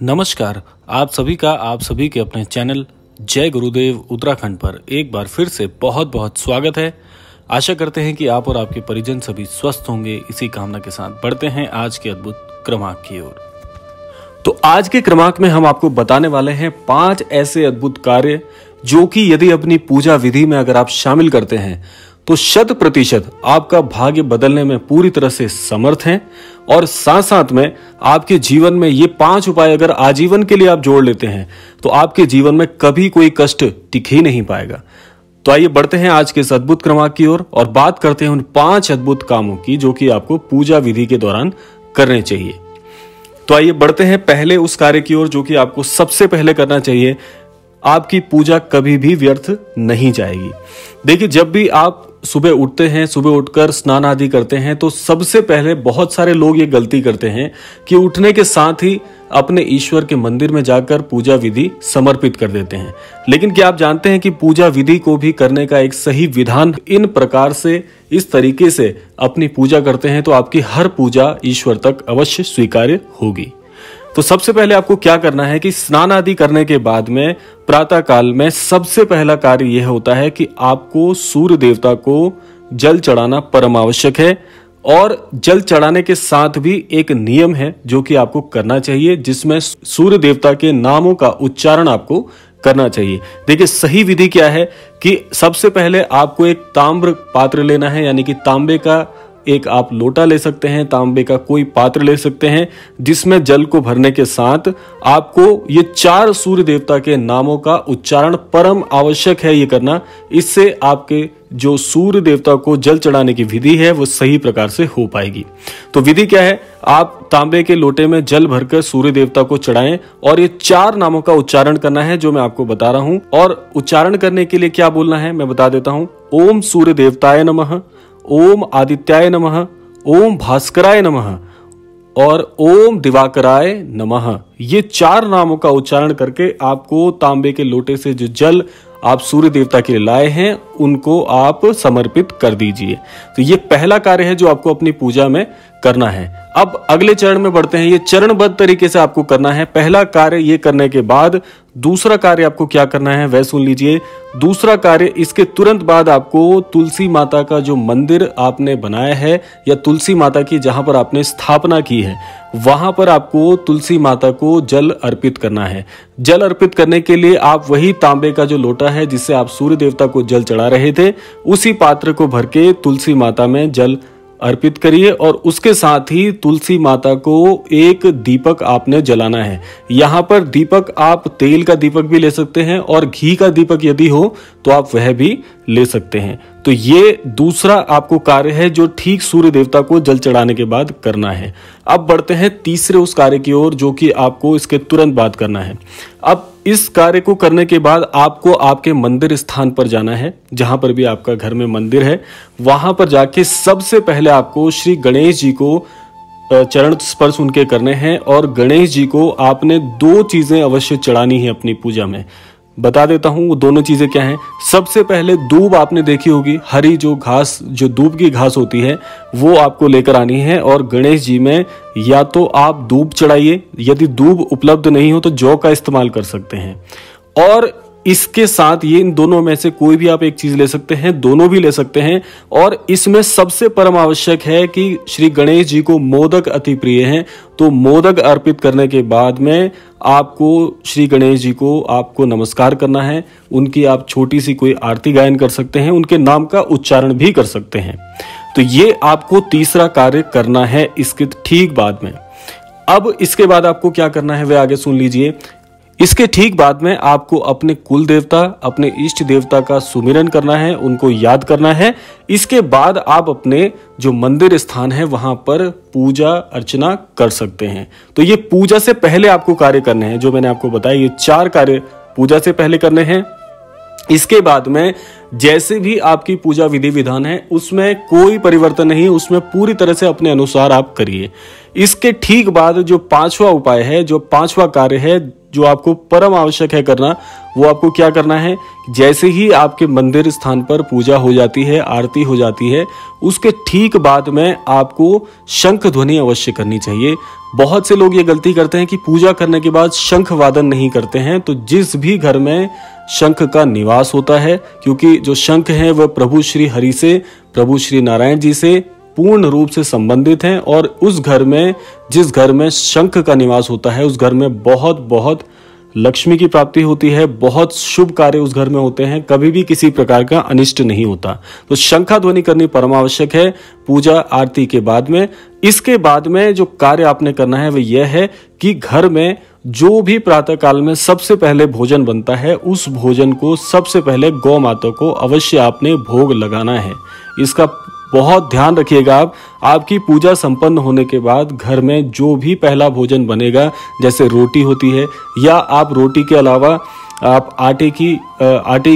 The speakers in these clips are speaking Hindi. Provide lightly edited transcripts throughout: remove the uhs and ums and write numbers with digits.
नमस्कार, आप सभी के अपने चैनल जय गुरुदेव उत्तराखंड पर एक बार फिर से बहुत बहुत स्वागत है। आशा करते हैं कि आप और आपके परिजन सभी स्वस्थ होंगे। इसी कामना के साथ बढ़ते हैं आज के अद्भुत क्रमांक की ओर। तो आज के क्रमांक में हम आपको बताने वाले हैं 5 ऐसे अद्भुत कार्य जो कि यदि अपनी पूजा विधि में अगर आप शामिल करते हैं तो 100% आपका भाग्य बदलने में पूरी तरह से समर्थ हैं। और साथ साथ में आपके जीवन में ये 5 उपाय अगर आजीवन के लिए आप जोड़ लेते हैं तो आपके जीवन में कभी कोई कष्ट टिक ही नहीं पाएगा। तो आइए बढ़ते हैं आज के इस अद्भुत क्रमांक की ओर और बात करते हैं उन 5 अद्भुत कामों की जो कि आपको पूजा विधि के दौरान करने चाहिए। तो आइए बढ़ते हैं पहले उस कार्य की ओर जो कि आपको सबसे पहले करना चाहिए। आपकी पूजा कभी भी व्यर्थ नहीं जाएगी। देखिए, जब भी आप सुबह उठते हैं, सुबह उठकर स्नान आदि करते हैं तो सबसे पहले बहुत सारे लोग ये गलती करते हैं कि उठने के साथ ही अपने ईश्वर के मंदिर में जाकर पूजा विधि समर्पित कर देते हैं। लेकिन क्या आप जानते हैं कि पूजा विधि को भी करने का एक सही विधान, इन प्रकार से इस तरीके से अपनी पूजा करते हैं तो आपकी हर पूजा ईश्वर तक अवश्य स्वीकार्य होगी। तो सबसे पहले आपको क्या करना है कि स्नान आदि करने के बाद में प्रातः काल में सबसे पहला कार्य यह होता है कि आपको सूर्य देवता को जल चढ़ाना परम आवश्यक है। और जल चढ़ाने के साथ भी एक नियम है जो कि आपको करना चाहिए, जिसमें सूर्य देवता के नामों का उच्चारण आपको करना चाहिए। देखिए, सही विधि क्या है कि सबसे पहले आपको एक ताम्र पात्र लेना है, यानी कि तांबे का एक आप लोटा ले सकते हैं, तांबे का कोई पात्र ले सकते हैं, जिसमें जल को भरने के साथ आपको ये 4 सूर्य देवता के नामों का उच्चारण परम आवश्यक है ये करना। इससे आपके जो सूर्य देवता को जल चढ़ाने की विधि है वो सही प्रकार से हो पाएगी। तो विधि क्या है, आप तांबे के लोटे में जल भरकर सूर्य देवता को चढ़ाएं और ये 4 नामों का उच्चारण करना है जो मैं आपको बता रहा हूं। और उच्चारण करने के लिए क्या बोलना है मैं बता देता हूं। ओम सूर्य देवताय नमः, ओम आदित्याय नमः, ओम भास्कराय नमः और ओम दिवाकराय नमः। ये 4 नामों का उच्चारण करके आपको तांबे के लोटे से जो जल आप सूर्य देवता के लिए लाए हैं उनको आप समर्पित कर दीजिए। तो ये पहला कार्य है जो आपको अपनी पूजा में करना है। अब अगले चरण में बढ़ते हैं। ये चरणबद्ध तरीके से आपको करना है। पहला कार्य ये करने के बाद दूसरा कार्य आपको क्या करना है वह सुन लीजिए। दूसरा कार्य, इसके तुरंत बाद आपको तुलसी माता का जो मंदिर आपने बनाया है या तुलसी माता की जहां पर आपने स्थापना की है वहां पर आपको तुलसी माता को जल अर्पित करना है। जल अर्पित करने के लिए आप वही तांबे का जो लोटा है जिससे आप सूर्य देवता को जल चढ़ा रहे थे उसी पात्र को भर के तुलसी माता में जल अर्पित करिए। और उसके साथ ही तुलसी माता को एक दीपक आपने जलाना है। यहाँ पर दीपक आप तेल का दीपक भी ले सकते हैं और घी का दीपक यदि हो तो आप वह भी ले सकते हैं। तो ये दूसरा आपको कार्य है जो ठीक सूर्य देवता को जल चढ़ाने के बाद करना है। अब बढ़ते हैं तीसरे उस कार्य की ओर जो कि आपको इसके तुरंत बाद करना है। अब इस कार्य को करने के बाद आपको आपके मंदिर स्थान पर जाना है, जहां पर भी आपका घर में मंदिर है वहां पर जाके सबसे पहले आपको श्री गणेश जी को चरण स्पर्श उनके करने हैं। और गणेश जी को आपने 2 चीजें अवश्य चढ़ानी है अपनी पूजा में। बता देता हूं वो दोनों चीजें क्या हैं। सबसे पहले दूब आपने देखी होगी, हरी जो घास, जो दूब की घास होती है वो आपको लेकर आनी है। और गणेश जी में या तो आप दूब चढ़ाइए, यदि दूब उपलब्ध नहीं हो तो जौ का इस्तेमाल कर सकते हैं। और इसके साथ ये इन दोनों में से कोई भी आप एक चीज ले सकते हैं, दोनों भी ले सकते हैं। और इसमें सबसे परम आवश्यक है कि श्री गणेश जी को मोदक अति प्रिय हैं, तो मोदक अर्पित करने के बाद में आपको श्री गणेश जी को आपको नमस्कार करना है। उनकी आप छोटी सी कोई आरती गायन कर सकते हैं, उनके नाम का उच्चारण भी कर सकते हैं। तो ये आपको तीसरा कार्य करना है इसके ठीक बाद में। अब इसके बाद आपको क्या करना है वह आगे सुन लीजिए। इसके ठीक बाद में आपको अपने कुल देवता, अपने इष्ट देवता का सुमिरन करना है, उनको याद करना है। इसके बाद आप अपने जो मंदिर स्थान है वहां पर पूजा अर्चना कर सकते हैं। तो ये पूजा से पहले आपको कार्य करने हैं जो मैंने आपको बताया। ये 4 कार्य पूजा से पहले करने हैं। इसके बाद में जैसे भी आपकी पूजा विधि विधान है उसमें कोई परिवर्तन नहीं, उसमें पूरी तरह से अपने अनुसार आप करिए। इसके ठीक बाद जो 5वां उपाय है, जो 5वां कार्य है जो आपको परम आवश्यक है करना, वो आपको क्या करना है। जैसे ही आपके मंदिर स्थान पर पूजा हो जाती है, आरती हो जाती है, उसके ठीक बाद में आपको शंख ध्वनि अवश्य करनी चाहिए। बहुत से लोग ये गलती करते हैं कि पूजा करने के बाद शंख वादन नहीं करते हैं। तो जिस भी घर में शंख का निवास होता है, क्योंकि जो शंख है वह प्रभु श्री हरि से, प्रभु श्री नारायण जी से पूर्ण रूप से संबंधित हैं, और उस घर में, जिस घर में शंख का निवास होता है, उस घर में बहुत बहुत लक्ष्मी की प्राप्ति होती है, बहुत शुभ कार्य उस घर में होते हैं, कभी भी किसी प्रकार का अनिष्ट नहीं होता। तो शंखाध्वनि करनी परमावश्यक है पूजा आरती के बाद में। इसके बाद में जो कार्य आपने करना है वह यह है कि घर में जो भी प्रातः काल में सबसे पहले भोजन बनता है, उस भोजन को सबसे पहले गौ माता को अवश्य आपने भोग लगाना है। इसका बहुत ध्यान रखिएगा आप। आपकी पूजा संपन्न होने के बाद घर में जो भी पहला भोजन बनेगा, जैसे रोटी होती है, या आप रोटी के अलावा आप आटे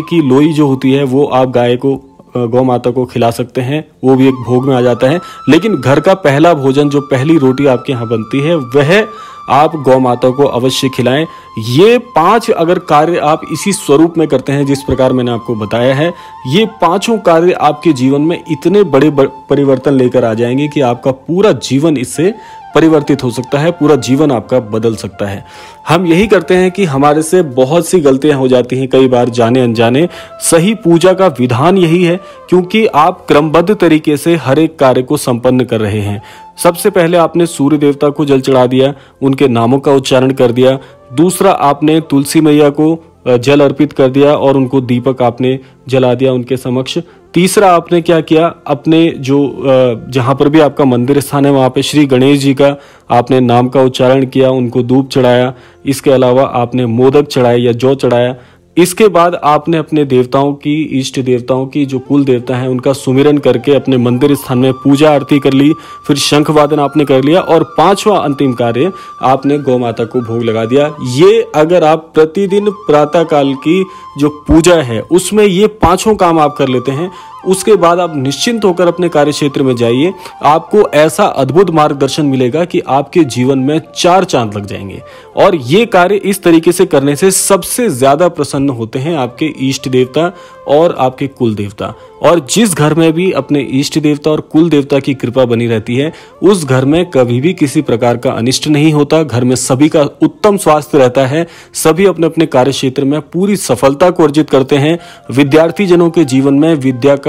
की लोई जो होती है वो आप गाय को, गौ माता को खिला सकते हैं, वो भी एक भोग में आ जाता है। लेकिन घर का पहला भोजन, जो पहली रोटी आपके यहाँ बनती है, वह आप गौ माता को अवश्य खिलाएं। ये 5 अगर कार्य आप इसी स्वरूप में करते हैं जिस प्रकार मैंने आपको बताया है, ये 5 कार्य आपके जीवन में इतने बड़े परिवर्तन लेकर आ जाएंगे कि आपका पूरा जीवन इससे परिवर्तित हो सकता है, पूरा जीवन आपका बदल सकता है। हम यही करते हैं कि हमारे से बहुत सी गलतियां हो जाती हैं, कई बार जाने अनजाने। सही पूजा का विधान यही है, क्योंकि आप क्रमबद्ध तरीके से हर एक कार्य को संपन्न कर रहे हैं। सबसे पहले आपने सूर्य देवता को जल चढ़ा दिया, उनके नामों का उच्चारण कर दिया। दूसरा, आपने तुलसी मैया को जल अर्पित कर दिया और उनको दीपक आपने जला दिया उनके समक्ष। तीसरा, आपने क्या किया, अपने जो जहां पर भी आपका मंदिर स्थान है वहां पे श्री गणेश जी का आपने नाम का उच्चारण किया, उनको धूप चढ़ाया। इसके अलावा आपने मोदक चढ़ाए या जौ चढ़ाया। इसके बाद आपने अपने देवताओं की, इष्ट देवताओं की, जो कुल देवता हैं, उनका सुमिरन करके अपने मंदिर स्थान में पूजा आरती कर ली। फिर शंख वादन आपने कर लिया, और 5वां अंतिम कार्य आपने गौ माता को भोग लगा दिया। ये अगर आप प्रतिदिन प्रातः काल की जो पूजा है उसमें ये 5 काम आप कर लेते हैं, उसके बाद आप निश्चिंत होकर अपने कार्य क्षेत्र में जाइए। आपको ऐसा अद्भुत मार्गदर्शन मिलेगा कि आपके जीवन में 4 चांद लग जाएंगे। और ये कार्य इस तरीके से करने से सबसे ज्यादा प्रसन्न होते हैं आपके इष्ट देवता और आपके कुल देवता। और जिस घर में भी अपने इष्ट देवता और कुल देवता की कृपा बनी रहती है, उस घर में कभी भी किसी प्रकार का अनिष्ट नहीं होता। घर में सभी का उत्तम स्वास्थ्य रहता है, सभी अपने अपने कार्य क्षेत्र में पूरी सफलता को अर्जित करते हैं। विद्यार्थी जनों के जीवन में विद्या का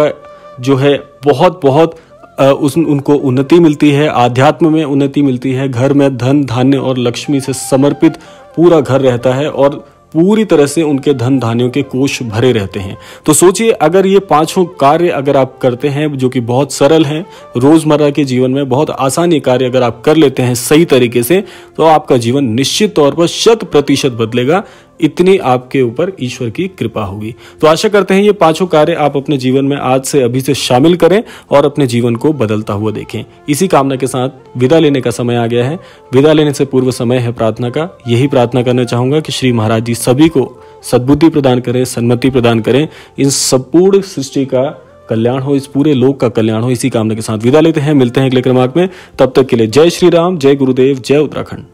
जो है बहुत उनको उन्नति मिलती है, आध्यात्म में उन्नति मिलती है। घर में धन धान्य और लक्ष्मी से समर्पित पूरा घर रहता है, और पूरी तरह से उनके धन धान्यों के कोष भरे रहते हैं। तो सोचिए, अगर ये 5 कार्य अगर आप करते हैं, जो कि बहुत सरल हैं, रोजमर्रा के जीवन में बहुत आसान ये कार्य अगर आप कर लेते हैं सही तरीके से, तो आपका जीवन निश्चित तौर पर 100% बदलेगा। इतनी आपके ऊपर ईश्वर की कृपा होगी। तो आशा करते हैं ये 5 कार्य आप अपने जीवन में आज से अभी से शामिल करें और अपने जीवन को बदलता हुआ देखें। इसी कामना के साथ विदा लेने का समय आ गया है। विदा लेने से पूर्व समय है प्रार्थना का। यही प्रार्थना करना चाहूंगा कि श्री महाराज जी सभी को सद्बुद्धि प्रदान करें, सन्मति प्रदान करें, इन संपूर्ण सृष्टि का कल्याण हो, इस पूरे लोक का कल्याण हो। इसी कामना के साथ विदा लेते हैं, मिलते हैं अगले क्रमांक में। तब तक के लिए जय श्री राम, जय गुरुदेव, जय उत्तराखंड।